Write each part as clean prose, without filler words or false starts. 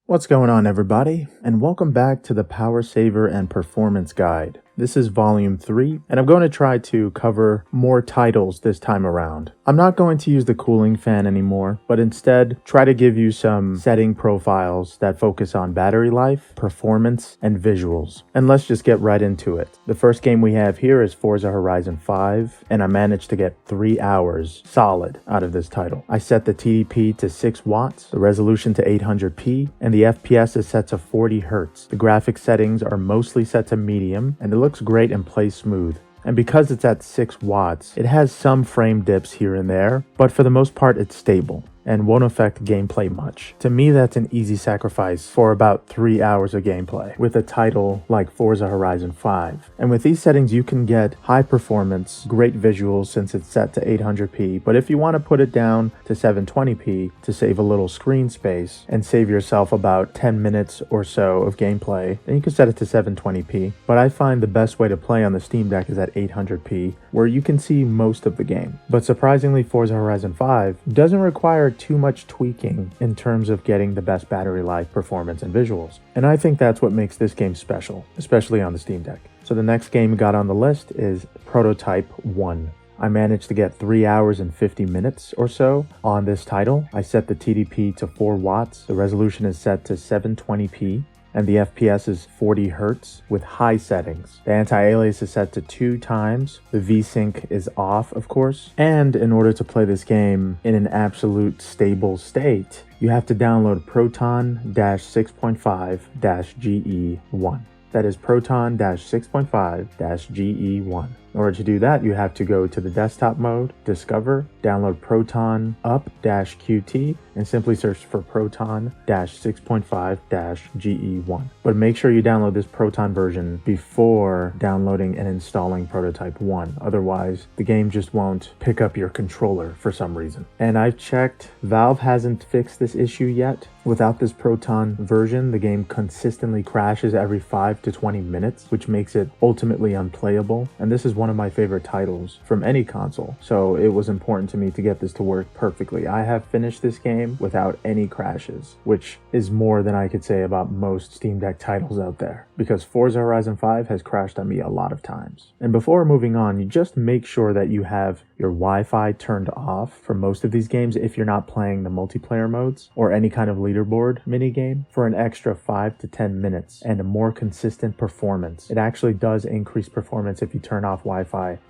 What's going on, everybody, and welcome back to the Power Saver and Performance Guide. This is Volume 3, and I'm going to try to cover more titles this time around. I'm not going to use the cooling fan anymore, but instead try to give you some setting profiles that focus on battery life, performance, and visuals. And let's just get right into it. The first game we have here is Forza Horizon 5, and I managed to get 3 hours solid out of this title. I set the TDP to 6 watts, the resolution to 800p, and the FPS is set to 40 Hz. The graphics settings are mostly set to medium, and it looks great and plays smooth. And because it's at 6 watts, it has some frame dips here and there, but for the most part it's stable and won't affect gameplay much. To me, that's an easy sacrifice for about 3 hours of gameplay with a title like Forza Horizon 5. And with these settings, you can get high performance, great visuals since it's set to 800p, but if you want to put it down to 720p to save a little screen space and save yourself about 10 minutes or so of gameplay, then you can set it to 720p. But I find the best way to play on the Steam Deck is at 800p, where you can see most of the game. But surprisingly, Forza Horizon 5 doesn't require too much tweaking in terms of getting the best battery life, performance, and visuals. And I think that's what makes this game special, especially on the Steam Deck. So the next game we got on the list is Prototype 1. I managed to get 3 hours and 50 minutes or so on this title. I set the TDP to 4 watts. The resolution is set to 720p. And the FPS is 40 Hz with high settings. The anti-alias is set to 2 times. The VSync is off, of course. And in order to play this game in an absolute stable state, you have to download Proton-6.5-GE1. That is Proton-6.5-GE1. In order to do that, you have to go to the desktop mode, discover, download Proton up-qt, and simply search for Proton-6.5-GE1. But make sure you download this Proton version before downloading and installing Prototype 1. Otherwise, the game just won't pick up your controller for some reason. And I've checked, Valve hasn't fixed this issue yet. Without this Proton version, the game consistently crashes every 5 to 20 minutes, which makes it ultimately unplayable. And this is one of my favorite titles from any console, so it was important to me to get this to work perfectly. I have finished this game without any crashes, which is more than I could say about most Steam Deck titles out there, because Forza Horizon 5 has crashed on me a lot of times. And before moving on, you just make sure that you have your Wi-Fi turned off for most of these games if you're not playing the multiplayer modes or any kind of leaderboard minigame for an extra 5 to 10 minutes and a more consistent performance. It actually does increase performance if you turn off Wi-Fi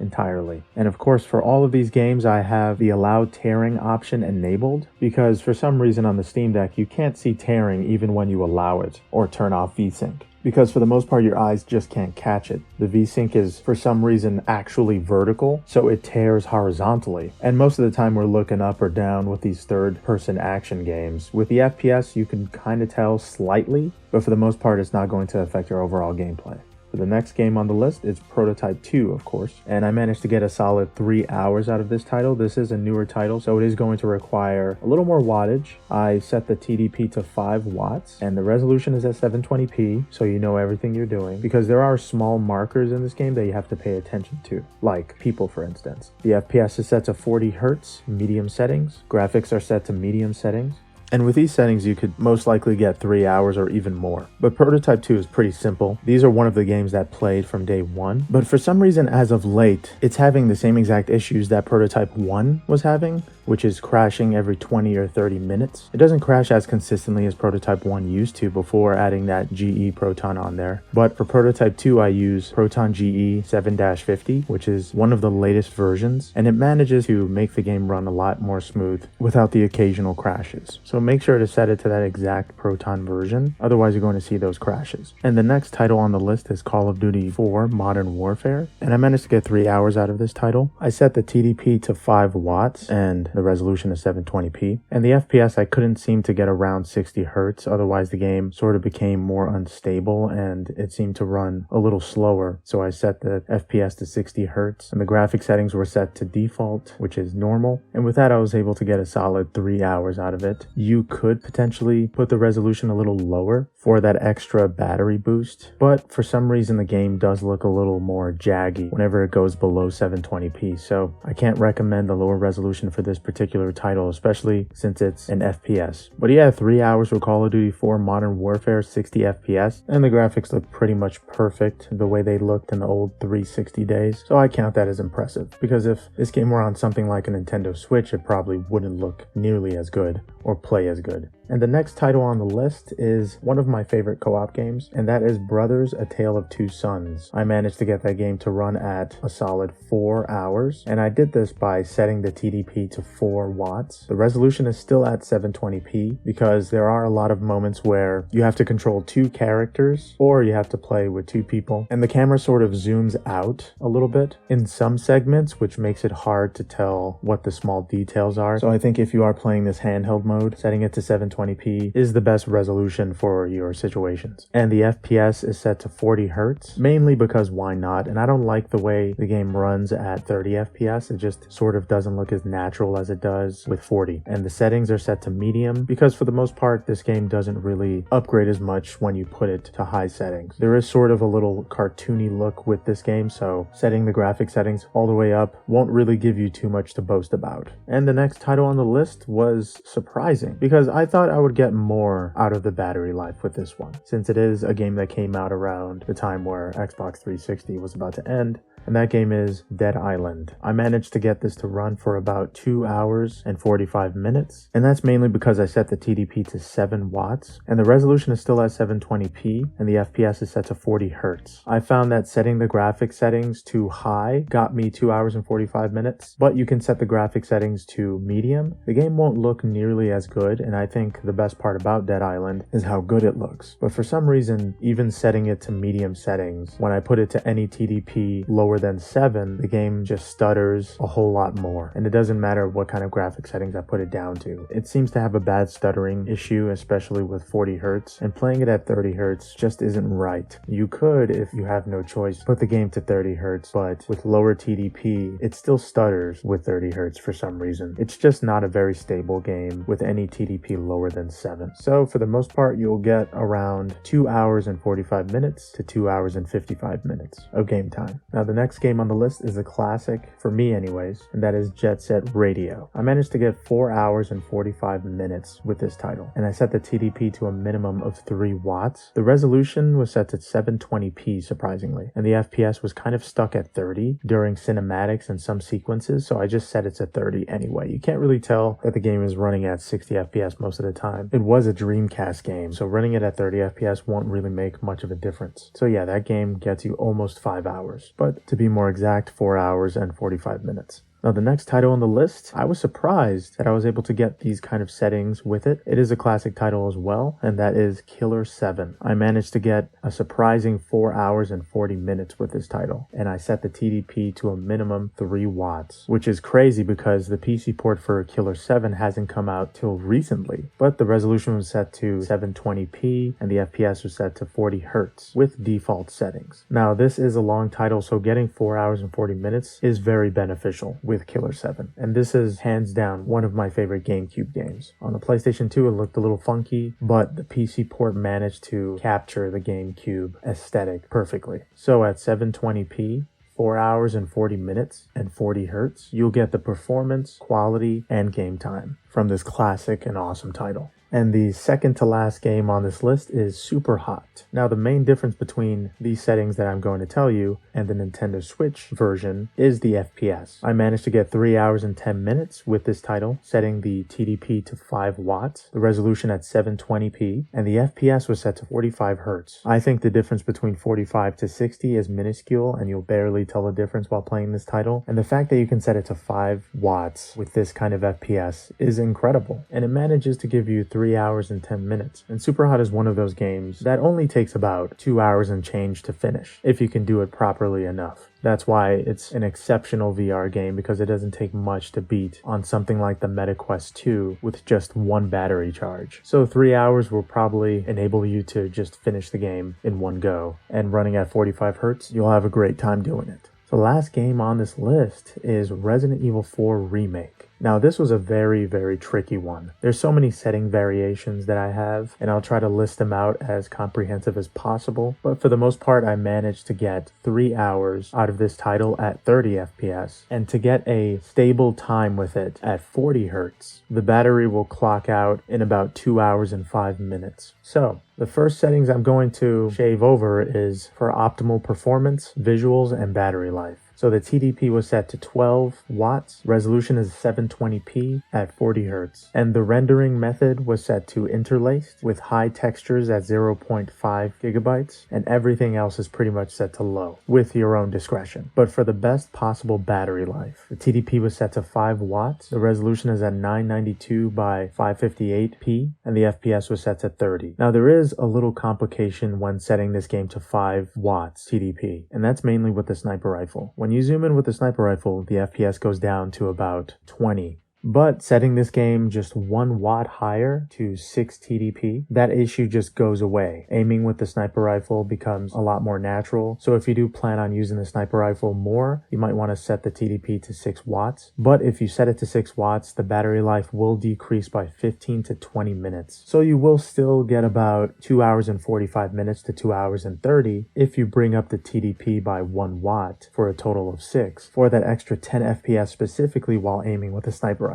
entirely. And of course, for all of these games, I have the allow tearing option enabled because for some reason on the Steam Deck, you can't see tearing even when you allow it or turn off VSync. Because for the most part, your eyes just can't catch it. The VSync is, for some reason, actually vertical, so it tears horizontally. And most of the time, we're looking up or down with these third-person action games. With the FPS, you can kind of tell slightly, but for the most part, it's not going to affect your overall gameplay. The next game on the list is Prototype 2, of course, and I managed to get a solid 3 hours out of this title. This is a newer title, so it is going to require a little more wattage. I set the TDP to 5 watts, and the resolution is at 720p, so you know everything you're doing, because there are small markers in this game that you have to pay attention to, like people, for instance. The FPS is set to 40 Hz, medium settings. Graphics are set to medium settings. And with these settings, you could most likely get 3 hours or even more. But Prototype 2 is pretty simple. These are one of the games that played from day one. But for some reason, as of late, it's having the same exact issues that Prototype 1 was having, which is crashing every 20 or 30 minutes. It doesn't crash as consistently as Prototype 1 used to before adding that GE Proton on there. But for Prototype 2, I use Proton GE 7-50, which is one of the latest versions, and it manages to make the game run a lot more smooth without the occasional crashes. So make sure to set it to that exact Proton version, otherwise you're going to see those crashes. And the next title on the list is Call of Duty 4 Modern Warfare, and I managed to get 3 hours out of this title. I set the TDP to 5 watts, and the resolution is 720p, and the FPS I couldn't seem to get around 60 Hz, otherwise the game sort of became more unstable and it seemed to run a little slower, so I set the FPS to 60 Hz, and the graphic settings were set to default, which is normal, and with that I was able to get a solid 3 hours out of it you could potentially put the resolution a little lower for that extra battery boost, but for some reason the game does look a little more jaggy whenever it goes below 720p, so I can't recommend the lower resolution for this particular title, especially since it's an FPS. But yeah, 3 hours for Call of Duty 4 Modern Warfare, 60 FPS, and the graphics look pretty much perfect the way they looked in the old 360 days, so I count that as impressive, because if this game were on something like a Nintendo Switch, it probably wouldn't look nearly as good or play as good. And the next title on the list is one of my favorite co-op games, and that is Brothers: A Tale of Two Sons. I managed to get that game to run at a solid 4 hours, and I did this by setting the TDP to 4 watts. The resolution is still at 720p because there are a lot of moments where you have to control 2 characters or you have to play with 2 people, and the camera sort of zooms out a little bit in some segments, which makes it hard to tell what the small details are. So I think if you are playing this handheld mode, setting it to 720p is the best resolution for your situations. And the FPS is set to 40 Hz, mainly because why not? And I don't like the way the game runs at 30 FPS. It just sort of doesn't look as natural as it does with 40. And the settings are set to medium because for the most part, this game doesn't really upgrade as much when you put it to high settings. There is sort of a little cartoony look with this game, so setting the graphic settings all the way up won't really give you too much to boast about. And the next title on the list was surprising because I thought I would get more out of the battery life with this one, since it is a game that came out around the time where Xbox 360 was about to end, and that game is Dead Island. I managed to get this to run for about 2 hours and 45 minutes, and that's mainly because I set the TDP to 7 watts, and the resolution is still at 720p, and the FPS is set to 40 Hz. I found that setting the graphic settings to high got me 2 hours and 45 minutes, but you can set the graphic settings to medium. The game won't look nearly as good, and I think the best part about Dead Island is how good it looks. But for some reason, even setting it to medium settings, when I put it to any TDP lower than 7, the game just stutters a whole lot more. And it doesn't matter what kind of graphic settings I put it down to. It seems to have a bad stuttering issue, especially with 40 Hz, and playing it at 30 Hz just isn't right. You could, if you have no choice, put the game to 30 Hz, but with lower TDP, it still stutters with 30 Hz for some reason. It's just not a very stable game with any TDP lower than 7. So for the most part, you'll get around 2 hours and 45 minutes to 2 hours and 55 minutes of game time. Now the next game on the list is a classic, for me anyways, and that is Jet Set Radio. I managed to get 4 hours and 45 minutes with this title, and I set the TDP to a minimum of 3 watts. The resolution was set to 720p surprisingly, and the FPS was kind of stuck at 30 during cinematics and some sequences, so I just set it to 30 anyway. You can't really tell that the game is running at 60 FPS most of the time. It was a Dreamcast game, so running it at 30 FPS won't really make much of a difference. So yeah, that game gets you almost 5 hours, but to be more exact, 4 hours and 45 minutes. Now the next title on the list, I was surprised that I was able to get these kind of settings with it. It is a classic title as well, and that is Killer 7. I managed to get a surprising 4 hours and 40 minutes with this title, and I set the TDP to a minimum 3 watts, which is crazy because the PC port for Killer 7 hasn't come out till recently, but the resolution was set to 720p and the FPS was set to 40 Hz with default settings. Now this is a long title, so getting 4 hours and 40 minutes is very beneficial with Killer 7, and this is hands down one of my favorite GameCube games. On the PlayStation 2 it looked a little funky, but the PC port managed to capture the GameCube aesthetic perfectly. So at 720p, 4 hours and 40 minutes and 40 Hz, you'll get the performance, quality, and game time from this classic and awesome title. And the second to last game on this list is Super Hot. Now the main difference between these settings that I'm going to tell you and the Nintendo Switch version is the FPS. I managed to get 3 hours and 10 minutes with this title, setting the TDP to 5 watts, the resolution at 720p, and the FPS was set to 45 Hz. I think the difference between 45 to 60 is minuscule and you'll barely tell the difference while playing this title. And the fact that you can set it to 5 watts with this kind of FPS is incredible. And it manages to give you 3 hours and 10 minutes. And Super Hot is one of those games that only takes about 2 hours and change to finish, if you can do it properly enough. That's why it's an exceptional VR game, because it doesn't take much to beat on something like the MetaQuest 2 with just 1 battery charge. So 3 hours will probably enable you to just finish the game in one go, and running at 45 Hz, you'll have a great time doing it. The last game on this list is Resident Evil 4 Remake. Now this was a very tricky one. There's so many setting variations that I have, and I'll try to list them out as comprehensive as possible, but for the most part I managed to get 3 hours out of this title at 30 FPS, and to get a stable time with it at 40 Hz, the battery will clock out in about 2 hours and 5 minutes. So the first settings I'm going to shave over is for optimal performance, visuals, and battery life. So the TDP was set to 12 watts, resolution is 720p at 40 Hz, and the rendering method was set to interlaced with high textures at 0.5 gigabytes, and everything else is pretty much set to low, with your own discretion. But for the best possible battery life, the TDP was set to 5 watts, the resolution is at 992 by 558p, and the FPS was set to 30. Now there is a little complication when setting this game to 5 watts TDP, and that's mainly with the sniper rifle. When you zoom in with the sniper rifle, the FPS goes down to about 20. But setting this game just 1 watt higher to 6 TDP, that issue just goes away. Aiming with the sniper rifle becomes a lot more natural. So if you do plan on using the sniper rifle more, you might want to set the TDP to 6 watts. But if you set it to 6 watts, the battery life will decrease by 15 to 20 minutes. So you will still get about 2 hours and 45 minutes to 2 hours and 30 if you bring up the TDP by 1 watt for a total of 6 for that extra 10 FPS specifically while aiming with a sniper rifle.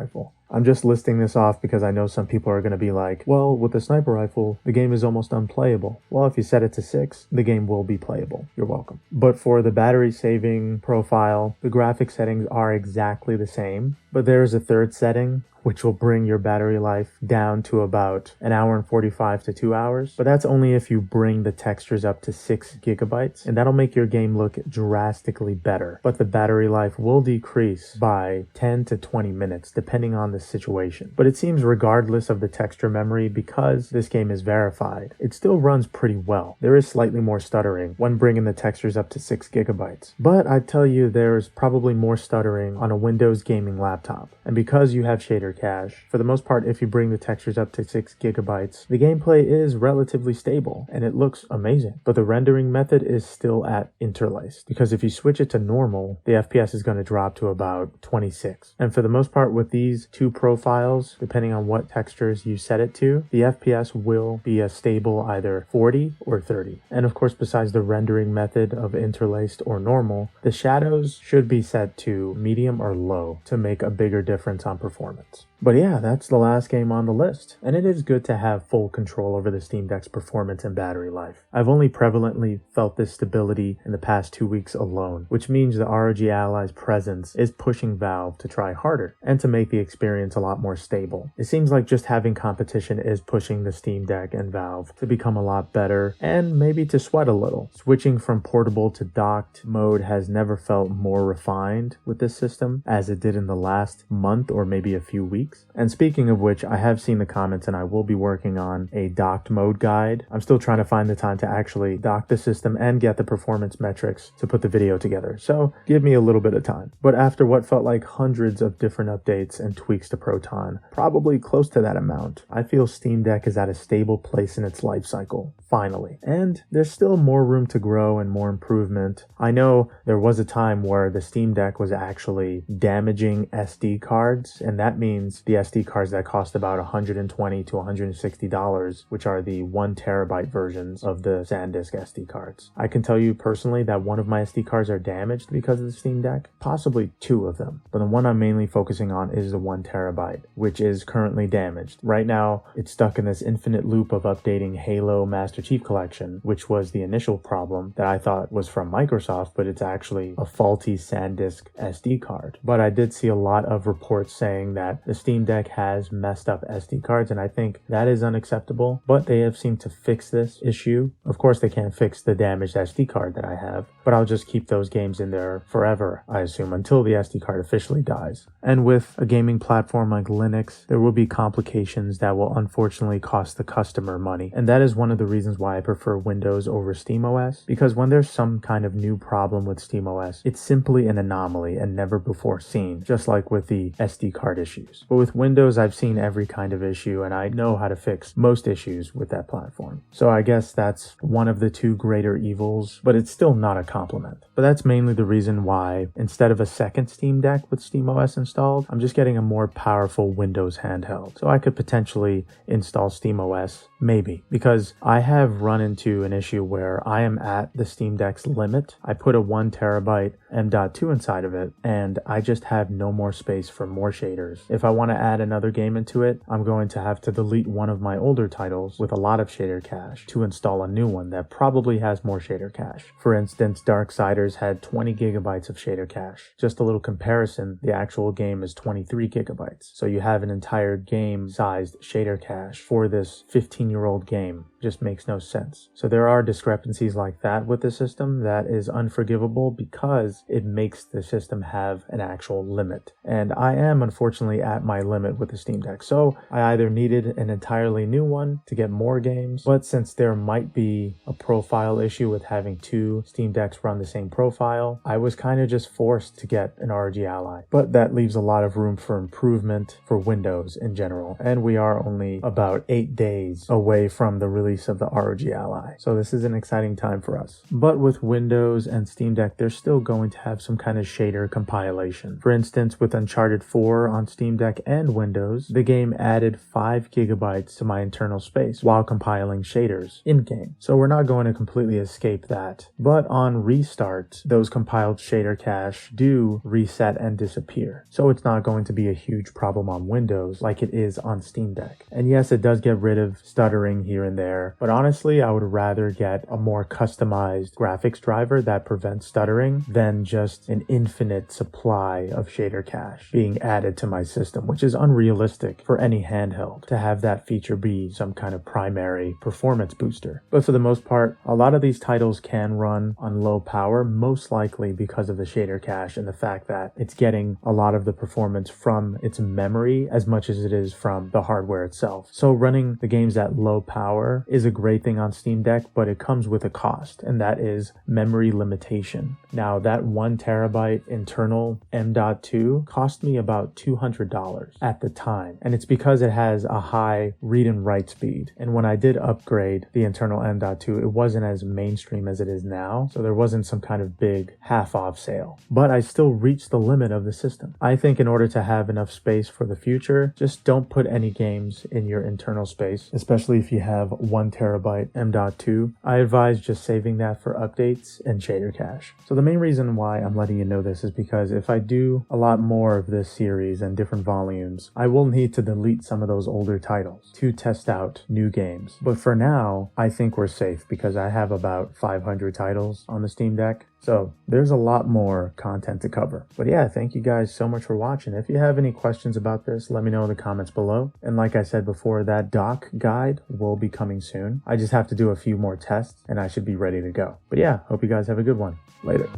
I'm just listing this off because I know some people are going to be like, well, with the sniper rifle, the game is almost unplayable. Well, if you set it to 6, the game will be playable. You're welcome. But for the battery saving profile, the graphic settings are exactly the same, but there is a third setting which will bring your battery life down to about 1 hour and 45 to 2 hours. But that's only if you bring the textures up to 6 gigabytes, and that'll make your game look drastically better. But the battery life will decrease by 10 to 20 minutes, depending on the situation. But it seems regardless of the texture memory, because this game is verified, it still runs pretty well. There is slightly more stuttering when bringing the textures up to 6 gigabytes. But I tell you, there's probably more stuttering on a Windows gaming laptop. And because you have shader cache, for the most part, if you bring the textures up to 6 gigabytes, the gameplay is relatively stable and it looks amazing. But the rendering method is still at interlaced, because if you switch it to normal, the FPS is going to drop to about 26. And for the most part, with these two profiles, depending on what textures you set it to, the FPS will be a stable either 40 or 30. And of course, besides the rendering method of interlaced or normal, the shadows should be set to medium or low to make a bigger difference on performance. But yeah, that's the last game on the list, and it is good to have full control over the Steam Deck's performance and battery life. I've only prevalently felt this stability in the past 2 weeks alone, which means the ROG Ally's presence is pushing Valve to try harder and to make the experience a lot more stable. It seems like just having competition is pushing the Steam Deck and Valve to become a lot better and maybe to sweat a little. Switching from portable to docked mode has never felt more refined with this system as it did in the last month or maybe a few weeks. And speaking of which, I have seen the comments and I will be working on a docked mode guide. I'm still trying to find the time to actually dock the system and get the performance metrics to put the video together. So give me a little bit of time. But after what felt like hundreds of different updates and tweaks to Proton, probably close to that amount, I feel Steam Deck is at a stable place in its life cycle. Finally. And there's still more room to grow and more improvement. I know there was a time where the Steam Deck was actually damaging SD cards, and that means the SD cards that cost about $120 to $160, which are the 1 terabyte versions of the SanDisk SD cards. I can tell you personally that one of my SD cards are damaged because of the Steam Deck, possibly 2 of them, but the one I'm mainly focusing on is the 1 terabyte, which is currently damaged. Right now, it's stuck in this infinite loop of updating Halo Master Chief Collection, which was the initial problem that I thought was from Microsoft, but it's actually a faulty SanDisk SD card. But I did see a lot of reports saying that the Steam Deck has messed up SD cards, and I think that is unacceptable, but they have seemed to fix this issue. Of course, they can't fix the damaged SD card that I have, but I'll just keep those games in there forever, I assume, until the SD card officially dies. And with a gaming platform like Linux, there will be complications that will unfortunately cost the customer money, and that is one of the reasons why I prefer Windows over SteamOS, because when there's some kind of new problem with SteamOS, it's simply an anomaly and never before seen, just like with the SD card issues. But with Windows, I've seen every kind of issue and I know how to fix most issues with that platform. So I guess that's one of the two greater evils, but it's still not a compliment. But that's mainly the reason why instead of a second Steam Deck with SteamOS installed, I'm just getting a more powerful Windows handheld. So I could potentially install SteamOS, maybe, because I have run into an issue where I am at the Steam Deck's limit. I put a 1 terabyte M.2 inside of it and I just have no more space for more shaders. If I want to add another game into it, I'm going to have to delete one of my older titles with a lot of shader cache to install a new one that probably has more shader cache. For instance, Darksiders had 20 gigabytes of shader cache. Just a little comparison, the actual game is 23 gigabytes. So you have an entire game-sized shader cache for this 15-year-old game. Just makes no sense. So there are discrepancies like that with the system that is unforgivable because it makes the system have an actual limit. And I am unfortunately at my limit with the Steam Deck. So I either needed an entirely new one to get more games, but since there might be a profile issue with having two Steam Decks run the same profile, I was kind of just forced to get an ROG Ally. But that leaves a lot of room for improvement for Windows in general. And we are only about 8 days away from the release of the ROG Ally. So this is an exciting time for us. But with Windows and Steam Deck, they're still going to have some kind of shader compilation. For instance, with Uncharted 4 on Steam Deck and Windows, the game added 5 gigabytes to my internal space while compiling shaders in-game. So we're not going to completely escape that. But on restart, those compiled shader cache do reset and disappear. So it's not going to be a huge problem on Windows like it is on Steam Deck. And yes, it does get rid of stuttering here and there, but honestly, I would rather get a more customized graphics driver that prevents stuttering than just an infinite supply of shader cache being added to my system, which is unrealistic for any handheld to have that feature be some kind of primary performance booster. But for the most part, a lot of these titles can run on low power, most likely because of the shader cache and the fact that it's getting a lot of the performance from its memory as much as it is from the hardware itself. So running the games at low power is a great thing on Steam Deck, but it comes with a cost, and that is memory limitation. Now, that 1 terabyte internal M.2 cost me about $200 at the time, and it's because it has a high read and write speed. And when I did upgrade the internal M.2, it wasn't as mainstream as it is now, so there wasn't some kind of big half-off sale. But I still reached the limit of the system. I think in order to have enough space for the future, just don't put any games in your internal space, especially if you have 1 terabyte M.2. I advise just saving that for updates and shader cache. So the main reason why I'm letting you know this is because if I do a lot more of this series and different volumes, I will need to delete some of those older titles to test out new games. But for now, I think we're safe because I have about 500 titles on the Steam Deck. So there's a lot more content to cover. But yeah, thank you guys so much for watching. If you have any questions about this, let me know in the comments below. And like I said before, that dock guide will be coming soon. I just have to do a few more tests and I should be ready to go. But yeah, hope you guys have a good one. Later.